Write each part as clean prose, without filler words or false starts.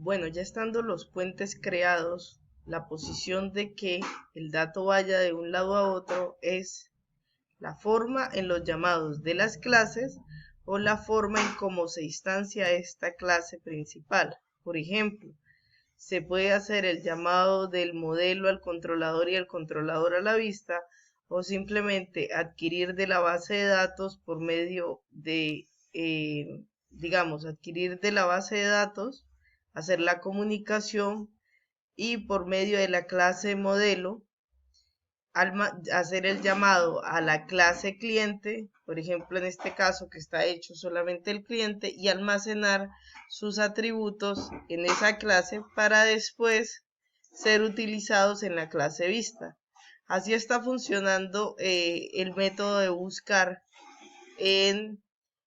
Bueno, ya estando los puentes creados, la posición de que el dato vaya de un lado a otro es la forma en los llamados de las clases o la forma en cómo se instancia esta clase principal. Por ejemplo, se puede hacer el llamado del modelo al controlador y el controlador a la vista, o simplemente adquirir de la base de datos por medio de, adquirir de la base de datos, hacer la comunicación y por medio de la clase modelo hacer el llamado a la clase cliente, por ejemplo en este caso que está hecho solamente el cliente, y almacenar sus atributos en esa clase para después ser utilizados en la clase vista. Así está funcionando el método de buscar en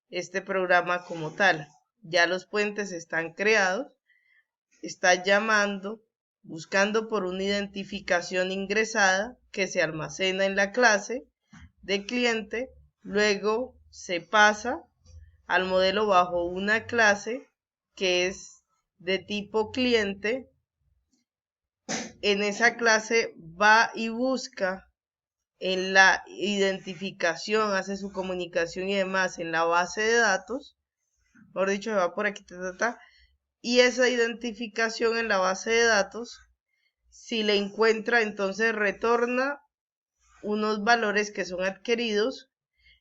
este programa como tal. Ya los puentes están creados, está llamando, buscando por una identificación ingresada que se almacena en la clase de cliente, luego se pasa al modelo bajo una clase que es de tipo cliente. En esa clase va y busca en la identificación, hace su comunicación y demás en la base de datos, mejor dicho, va por aquí, y esa identificación en la base de datos, si le encuentra, entonces retorna unos valores que son adquiridos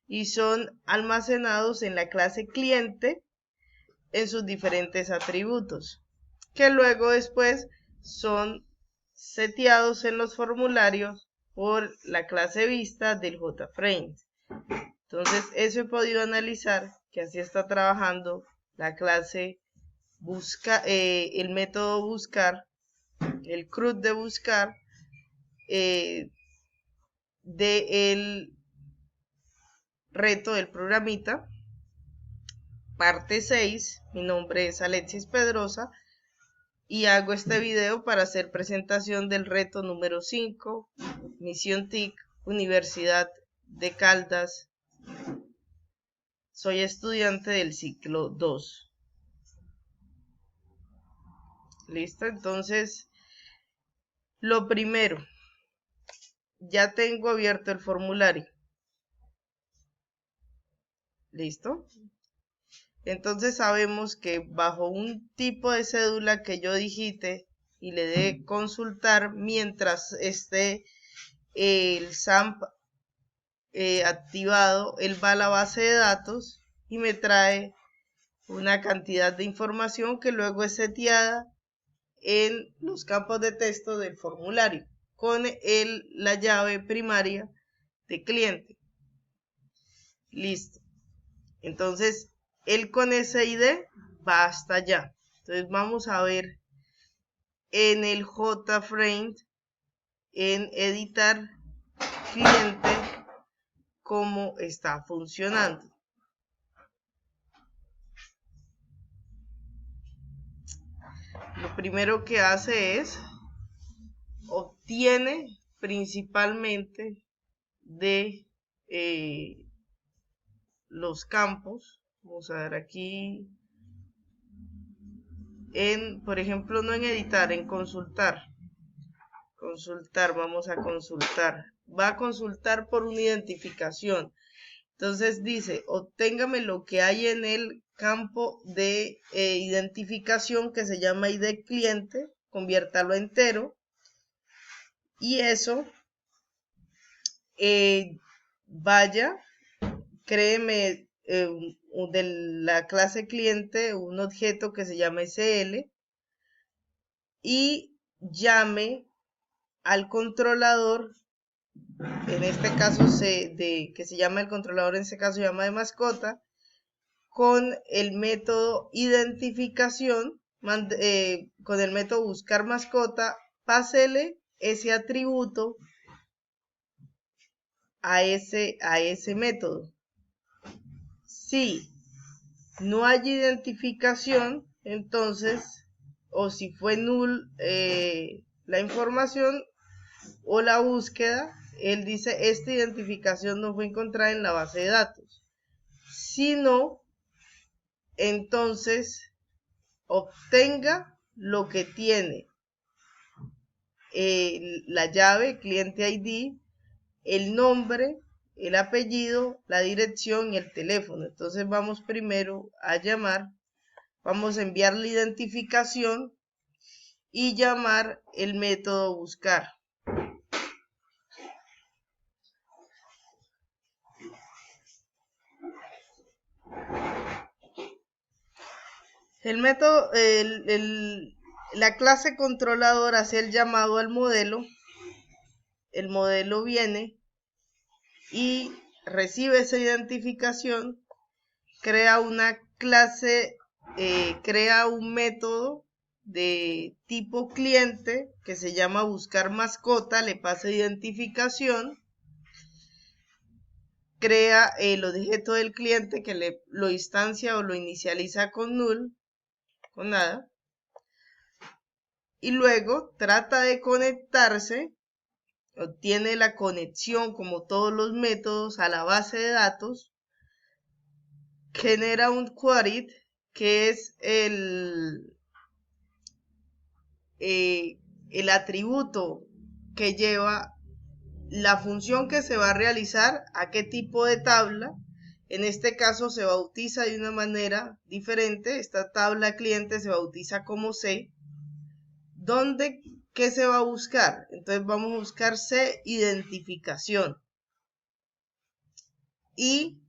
y son almacenados en la clase cliente en sus diferentes atributos, que luego después son seteados en los formularios por la clase vista del JFrames. Entonces, eso he podido analizar que así está trabajando la clase el método buscar, el CRUD de buscar del reto del programita, parte 6. Mi nombre es Alexis Pedrosa y hago este video para hacer presentación del reto número 5, Misión TIC, Universidad de Caldas. Soy estudiante del ciclo 2. ¿Listo? Entonces, lo primero, ya tengo abierto el formulario. ¿Listo? Entonces sabemos que bajo un tipo de cédula que yo digite y le dé consultar mientras esté el SAMP activado, él va a la base de datos y me trae una cantidad de información que luego es seteada en los campos de texto del formulario con la llave primaria de cliente. Listo. Entonces, él con ese ID va hasta allá. Entonces, vamos a ver en el JFrame, en editar cliente, cómo está funcionando. Lo primero que hace es obtiene principalmente de los campos. Vamos a ver aquí por ejemplo, no en editar, en consultar. Vamos a consultar. Va a consultar por una identificación. Entonces dice, obténgame lo que hay en el campo de identificación que se llama ID cliente, conviértalo a entero. Y eso, vaya, créeme de la clase cliente un objeto que se llama SL y llame al controlador, en este caso que se llama el controlador, en este caso se llama de mascota, con el método identificación, con el método buscar mascota, pásele ese atributo a ese método. Si no hay identificación, entonces, o si fue null la información o la búsqueda, él dice, esta identificación no fue encontrada en la base de datos. Si no, entonces obtenga lo que tiene la llave, cliente ID, el nombre, el apellido, la dirección y el teléfono. Entonces vamos primero a llamar, vamos a enviar la identificación y llamar el método buscar. El método, la clase controlador hace el llamado al modelo, el modelo viene y recibe esa identificación, crea una clase, crea un método de tipo cliente que se llama buscar mascota, le pasa identificación, crea el objeto del cliente que lo instancia o lo inicializa con null, con nada, y luego trata de conectarse, obtiene la conexión como todos los métodos a la base de datos, genera un query que es el atributo que lleva la función que se va a realizar, a qué tipo de tabla. En este caso se bautiza de una manera diferente, esta tabla cliente se bautiza como C. ¿Dónde qué se va a buscar? Entonces vamos a buscar C identificación y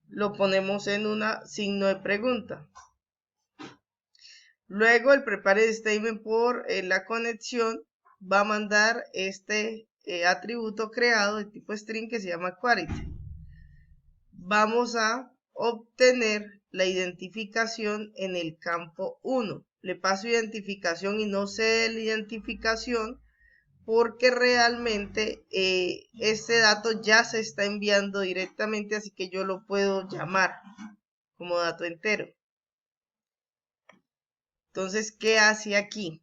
lo ponemos en un signo de pregunta. Luego el prepare statement por la conexión va a mandar este atributo creado de tipo string que se llama query. Vamos a obtener la identificación en el campo 1. Le paso identificación y no sé la identificación porque realmente este dato ya se está enviando directamente, así que yo lo puedo llamar como dato entero. Entonces, ¿qué hace aquí?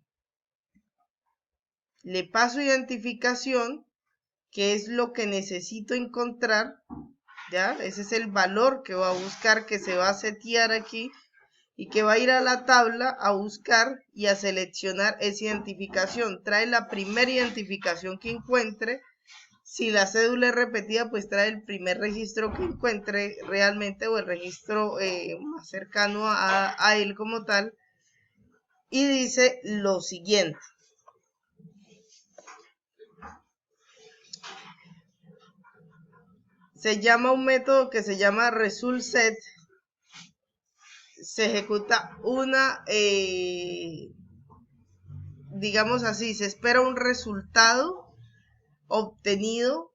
Le paso identificación, que es lo que necesito encontrar, ¿ya? Ese es el valor que va a buscar, que se va a setear aquí y que va a ir a la tabla a buscar y a seleccionar esa identificación. Trae la primera identificación que encuentre. Si la cédula es repetida, pues trae el primer registro que encuentre realmente o el registro más cercano a él como tal. Y dice lo siguiente. Se llama un método que se llama resultSet. Se ejecuta una, digamos así, se espera un resultado obtenido.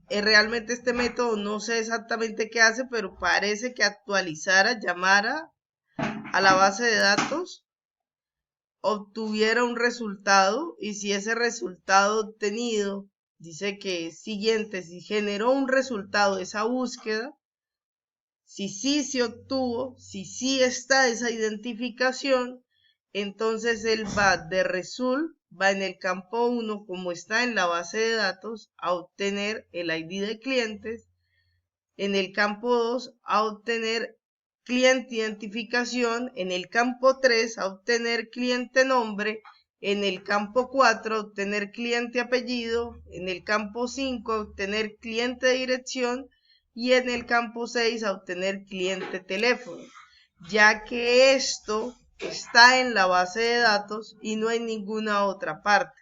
Realmente este método no sé exactamente qué hace, pero parece que actualizara, llamara a la base de datos, obtuviera un resultado y si ese resultado obtenido dice que es siguiente, si generó un resultado esa búsqueda, si sí se obtuvo, si sí está esa identificación, entonces el va de result, va en el campo 1 como está en la base de datos a obtener el ID de clientes, en el campo 2 a obtener cliente identificación, en el campo 3 a obtener cliente nombre, en el campo 4 a obtener cliente apellido, en el campo 5 a obtener cliente dirección y en el campo 6 a obtener cliente teléfono, ya que esto está en la base de datos y no en ninguna otra parte.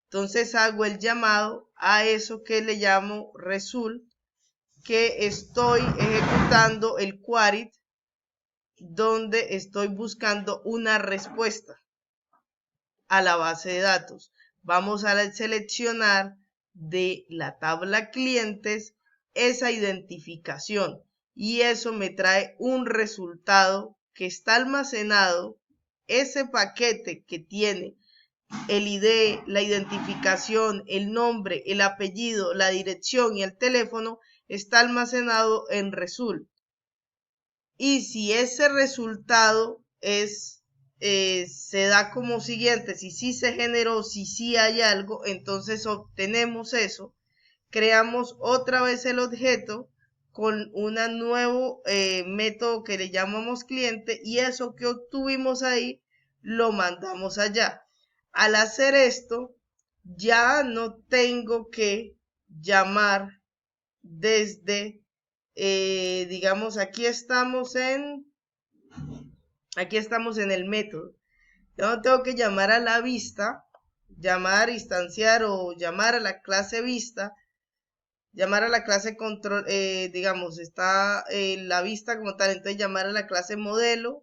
Entonces hago el llamado a eso que le llamo result, que estoy ejecutando el query donde estoy buscando una respuesta a la base de datos. Vamos a seleccionar de la tabla clientes esa identificación y eso me trae un resultado que está almacenado. Ese paquete que tiene el ID, la identificación, el nombre, el apellido, la dirección y el teléfono está almacenado en result. Y si ese resultado se da como siguiente, si sí se generó, si sí hay algo, entonces obtenemos eso, creamos otra vez el objeto con un nuevo método que le llamamos cliente y eso que obtuvimos ahí lo mandamos allá. Al hacer esto, ya no tengo que llamar desde, digamos, aquí estamos en el método. Yo no tengo que llamar a la vista, llamar, instanciar o llamar a la clase vista, llamar a la clase control, digamos, está la vista como tal, entonces llamar a la clase modelo,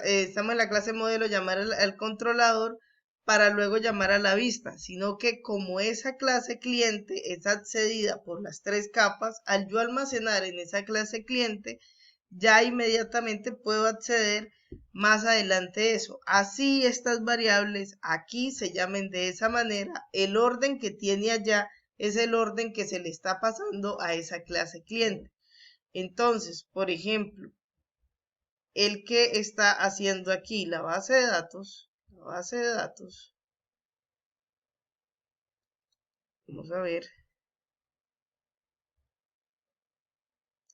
estamos en la clase modelo, llamar al controlador para luego llamar a la vista, sino que como esa clase cliente es accedida por las tres capas, al yo almacenar en esa clase cliente, ya inmediatamente puedo acceder más adelante eso. Así estas variables aquí se llamen de esa manera, el orden que tiene allá es el orden que se le está pasando a esa clase cliente. Entonces, por ejemplo, el que está haciendo aquí la base de datos, vamos a ver,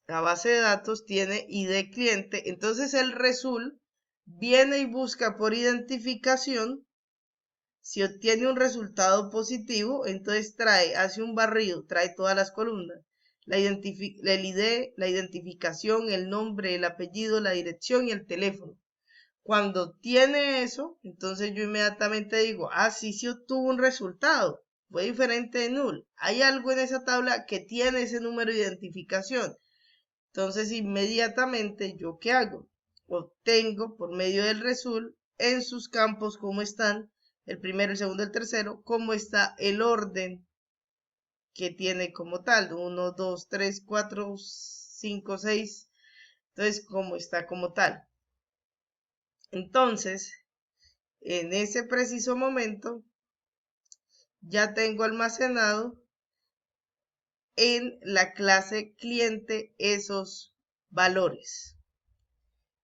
la base de datos tiene ID cliente, entonces el result viene y busca por identificación. Si obtiene un resultado positivo, entonces hace un barrido, trae todas las columnas. El ID, la identificación, el nombre, el apellido, la dirección y el teléfono. Cuando tiene eso, entonces yo inmediatamente digo, sí obtuvo un resultado. Fue diferente de null. Hay algo en esa tabla que tiene ese número de identificación. Entonces inmediatamente, ¿yo qué hago? Obtengo por medio del result en sus campos cómo están el primero, el segundo, el tercero, cómo está el orden que tiene como tal. 1, 2, 3, 4, 5, 6. Entonces, cómo está como tal. Entonces, en ese preciso momento, ya tengo almacenado en la clase cliente esos valores.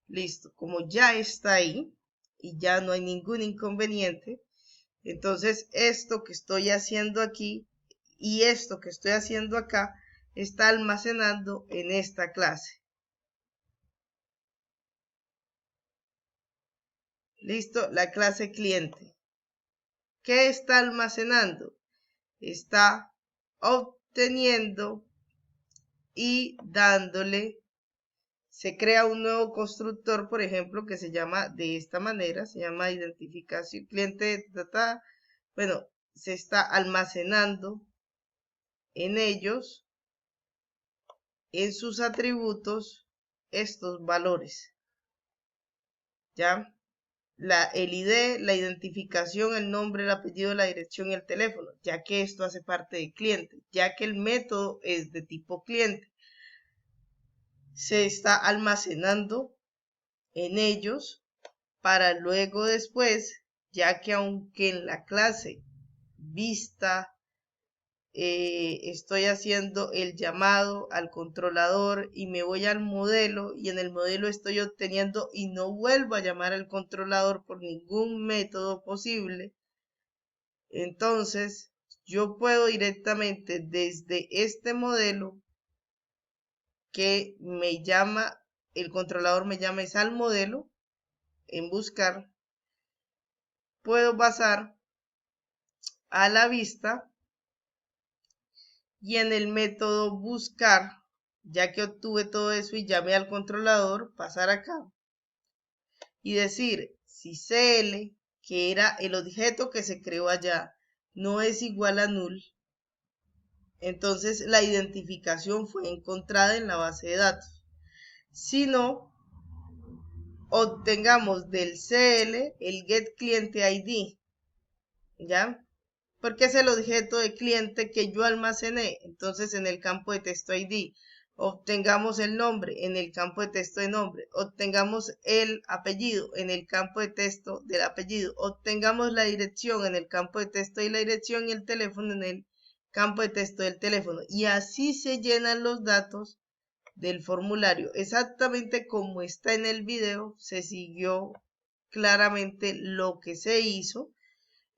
Listo, como ya está ahí y ya no hay ningún inconveniente, entonces esto que estoy haciendo aquí y esto que estoy haciendo acá está almacenando en esta clase. Listo, la clase cliente. ¿Qué está almacenando? Está obteniendo y dándole, se crea un nuevo constructor, por ejemplo, que se llama de esta manera, se llama identificación cliente, bueno, se está almacenando en ellos, en sus atributos, estos valores, ¿ya? El ID, la identificación, el nombre, el apellido, la dirección y el teléfono, ya que esto hace parte del cliente, ya que el método es de tipo cliente. Se está almacenando en ellos para luego después, ya que aunque en la clase vista estoy haciendo el llamado al controlador y me voy al modelo y en el modelo estoy obteniendo y no vuelvo a llamar al controlador por ningún método posible, entonces yo puedo directamente desde este modelo que me llama, el controlador me llama es al modelo, en buscar, puedo pasar a la vista y en el método buscar, ya que obtuve todo eso y llamé al controlador, pasar acá y decir si CL, que era el objeto que se creó allá, no es igual a null, entonces la identificación fue encontrada en la base de datos. Si no, obtengamos del CL el getClientID, ¿ya? Porque es el objeto de cliente que yo almacené. Entonces, en el campo de texto ID, obtengamos el nombre en el campo de texto de nombre, obtengamos el apellido en el campo de texto del apellido, obtengamos la dirección en el campo de texto de la dirección y el teléfono en el campo de texto del teléfono. Y así se llenan los datos del formulario. Exactamente como está en el video, se siguió claramente lo que se hizo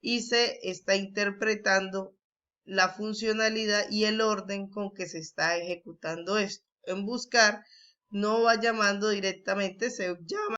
y se está interpretando la funcionalidad y el orden con que se está ejecutando esto. En buscar no va llamando directamente, se llama